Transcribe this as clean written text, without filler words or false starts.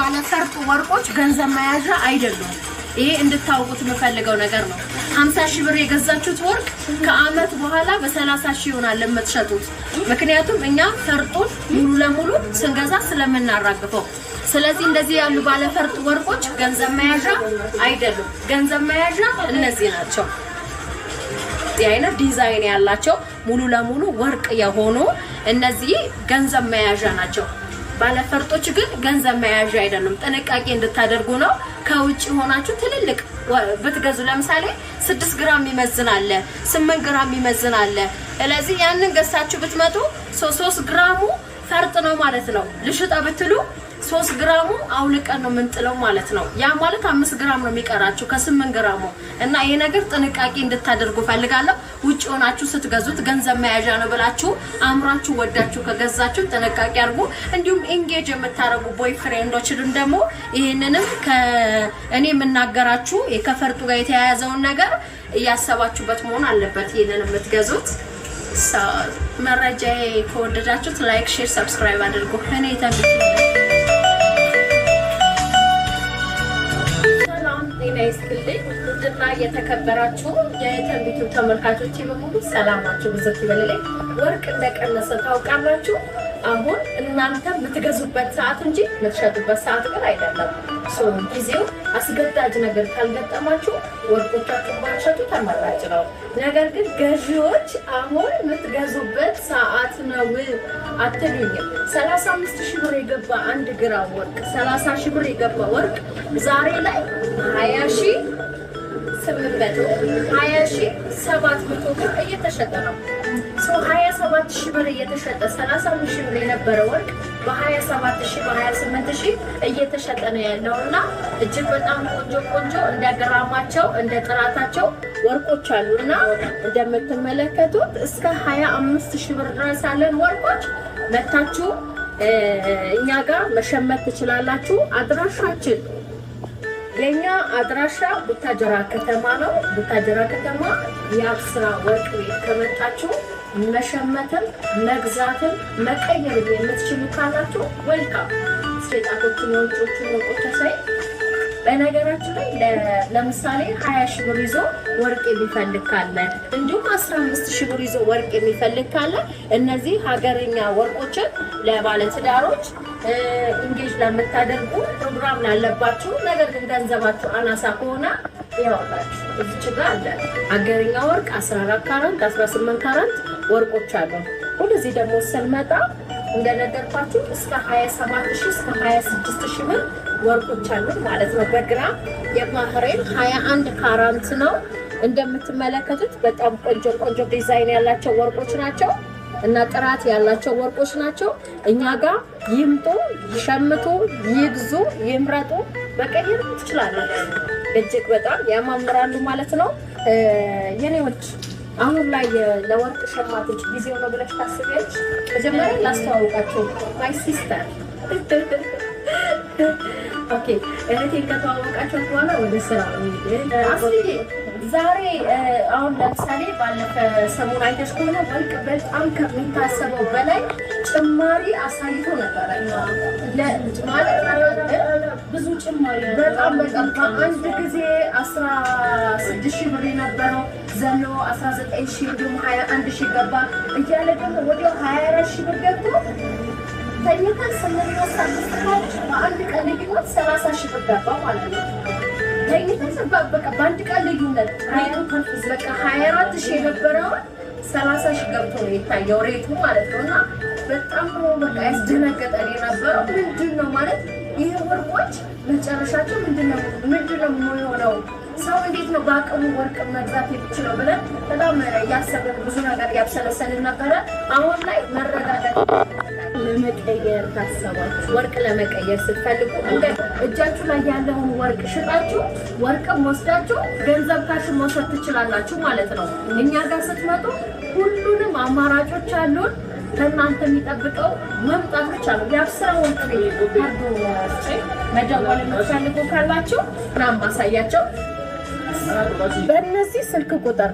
ባለ ፈርጥ ወርቆች ገንዘብ መያዣ አይደሉም። ይሄ እንድታውቁት የምፈልገው ነገር ነው። 50 ሺህ ብር የገዛችሁት ወርቅ ከአመት በኋላ በ30 ሺህ ይሆናል ለምትሸጡት። ምክንያቱም እኛ ፈርጡን ሙሉ ለሙሉ ስንገዛ ስለምናራግፈው። ስለዚህ እንደዚህ ያሉ ባለ ፈርጥ ወርቆች ገንዘብ መያዣ አይደሉም። ገንዘብ መያዣ እነዚህ ናቸው። አይነት ዲዛይን ያላቸው ሙሉ ለሙሉ ወርቅ የሆኑ እነዚህ ገንዘብ መያዣ ናቸው። ባለፈርጦች ግን ገንዘብ መያዣ አይደሉም። ጥንቃቄ እንድታደርጉ ነው። ከውጭ ሆናችሁ ትልልቅ ብትገዙ ለምሳሌ 6 ግራም ይመዝናል፣ 8 ግራም ይመዝናል። ስለዚህ ያንን ገዝታችሁ ብትመጡ 3 ግራሙ ፈርጥ ነው ማለት ነው። ልሽጣ ብትሉ 3 ግራሙ አውልቀን ነው የምንጥለው ማለት ነው። ያ ማለት 5 ግራም ነው የሚቀራችሁ ከ8 ግራሙ እና ይሄ ነገር ጥንቃቄ እንድታደርጉ ፈልጋለሁ። ውጭ ሆናችሁ ስትገዙት ገንዘብ መያዣ ነው ብላችሁ አምራችሁ ወዳችሁ ከገዛችሁ ጥንቃቄ አድርጉ። እንዲሁም ኢንጌጅ የምታረጉ ቦይፍሬንዶችንም ደግሞ ይሄንንም ከእኔ የምናገራችሁ ከፈርጡ ጋር የተያያዘውን ነገር እያሰባችሁበት መሆን አለበት ይሄንን የምትገዙት። መረጃዬ ከወደዳችሁት ላይክ፣ ሼር፣ ሰብስክራይብ አድርጉ። እኔ ጤና ይስጥልኝ እና የተከበራችሁ የዩቲዩብ ተመልካቾች በሙሉ ሰላማችሁ ብዙት ይበልልኝ። ወርቅ እንደቀነሰ ታውቃላችሁ። አሁን እናንተ የምትገዙበት ሰዓት እንጂ የምትሸጡበት ሰዓት ግን አይደለም። ጊዜው አስገዳጅ ነገር ካልገጠማችሁ ወርቆቻችሁን ባትሸጡ ተመራጭ ነው። ነገር ግን ገዢዎች አሁን የምትገዙበት ሰዓት ነው አትሉኝም። 35 ሺህ ብር የገባ 1 ግራም ወርቅ 30 ሺህ ብር የገባ ወርቅ ዛሬ ላይ 20,800 20,700 ብር እየተሸጠ ነው። 27 ሺህ ብር እየተሸጠ 35 ሺህ ብር የነበረ ወርቅ በ27 ሺህ በ28 ሺህ እየተሸጠ ነው ያለውና እጅግ በጣም ቆንጆ እንደ ግራማቸው እንደ ጥራታቸው ወርቆች አሉና እንደምትመለከቱት እስከ 25 ሺህ ብር ድረስ ያለን ወርቆች መታችሁ እኛ ጋር መሸመት ትችላላችሁ። አድራሻችን የኛ አድራሻ ቡታጀራ ከተማ ነው። ቡታጀራ ከተማ የአብስራ ወርቅ ቤት ከመጣችሁ መሸመትም መግዛትም መቀየር የምትችሉ ካላችሁ ዌልካም። ስቴጣቶችን ወርቆችን ወርቆች ሳይ በነገራችን ላይ ለምሳሌ 20 ሺህ ብር ይዞ ወርቅ የሚፈልግ ካለ እንዲሁም 15 ሺህ ብር ይዞ ወርቅ የሚፈልግ ካለ እነዚህ ሀገረኛ ወርቆችን ለባለትዳሮች ኢንጌጅ ለምታደርጉ ፕሮግራም ላለባችሁ ነገር ግን ገንዘባችሁ አናሳ ከሆነ ያውላችሁ እዚህ ጋር አለ ሀገረኛ ወርቅ 14 ካራንት 18 ካራንት ወርቆች አሉ። ወደዚህ ደግሞ ስንመጣ እንደነገርኳችሁ እስከ 27,000 እስከ 26,000 ብር ወርቆች አሉ ማለት ነው። በግራም የባህሬን 21 ካራንት ነው። እንደምትመለከቱት በጣም ቆንጆ ዲዛይን ያላቸው ወርቆች ናቸው እና ጥራት ያላቸው ወርቆች ናቸው። እኛ ጋር ይምጡ፣ ይሸምቱ፣ ይግዙ፣ ይምረጡ፣ በቀየር ትችላላችሁ። እጅግ በጣም ያማምራሉ ማለት ነው። የኔዎች አሁን ላይ ለወርቅ ሸማቾች ጊዜው ነው ብለሽ ታስቢያለሽ? መጀመሪያ ላስተዋውቃችሁ ማይ ሲስተር ኦኬ። እህቴን ከተዋወቃችሁ በኋላ ወደ ስራ አስሊ ዛሬ አሁን ለምሳሌ ባለፈ ሰሞን አይተሽ ከሆነ ወርቅ በጣም ከሚታሰበው በላይ ጭማሪ አሳይቶ ነበረ። ማለት ብዙ ጭማሪ በጣም በአንድ ጊዜ 16,000 ብር የነበረው ዘሎ 19,000 እንዲሁም 21,000 ገባ እያለ ደግሞ ወዲያው 24,000 ብር ገብቶ ተኝተን ስንወሳበት በአንድ ቀን ልዩነት 30,000 ብር ገባ ማለት ነው። ተኝተን በቃ በአንድ ቀን ልዩነት ሬቱ ከፍ በቃ 24,000 የነበረው 30,000 ገብቶ ነው የታየው ሬቱ ማለት ነው። እና በጣም በቃ ያስደነገጠን የነበረው ምንድነው ማለት ይሄ ወርቆች መጨረሻቸው ምንድነው የሚሆነው? ሰው እንዴት ነው በአቅሙ ወርቅ መግዛት የሚችለው ብለን በጣም ያሰብን ብዙ ነገር ያብሰለሰልን ነበረ። አሁን ላይ መረጋጋት ለመቀየር ታሰባችሁ ወርቅ ለመቀየር ስትፈልጉ እንደ እጃችሁ ላይ ያለውን ወርቅ ሽጣችሁ ወርቅም ወስዳችሁ ገንዘብ ካሽ መውሰድ ትችላላችሁ ማለት ነው። እኛ ጋር ስትመጡ ሁሉንም አማራጮች አሉን። ከእናንተ የሚጠብቀው መምጣት ብቻ ነው። የአብስራ ወርቅ ቤት ካርዱ መደወል የምትፈልጉ ካላችሁ ምናምን ማሳያቸው በእነዚህ ስልክ ቁጥር